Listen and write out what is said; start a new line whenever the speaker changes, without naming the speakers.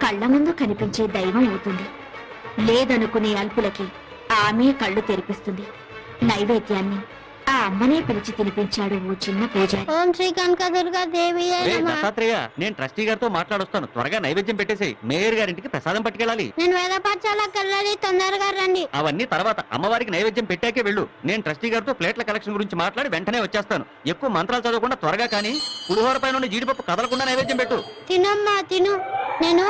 కళ్ళ ముందు కనిపించే దైవం అవుతుంది. లేదనుకునే అల్పులకి ఆమె కళ్ళు తెరిపిస్తుంది. నైవేద్యాన్ని ఆ అమ్మనే పిలిచి తినిపించాడు ఓ చిన్న పూజారి.
ఓం శ్రీ కనకదుర్గా దేవి
దత్తాత్రేయ, నేను ట్రస్టీ గారితో మాట్లాడొస్తాను. త్వరగా నైవేద్యం పెట్టేసేయి. మేయర్ గారింటికి ప్రసాదం పట్టుకెళ్ళాలి.
నేను వేద పాఠశాలకు వెళ్ళాలి, తొందరగా రండి.
అవన్నీ తర్వాత, అమ్మవారికి నైవేద్యం పెట్టాకే వెళ్ళు. నేను ట్రస్టీ గారితో ప్లేట్ల కలెక్షన్ గురించి మాట్లాడి వెంటనే వచ్చేస్తాను. ఎక్కువ మంత్రాలు చదవకుండా త్వరగా కానీ పులిహోర పైన జీడిపప్పు కదలకుండా నైవేద్యం పెట్టు.
తినమ్మా తిను. నేను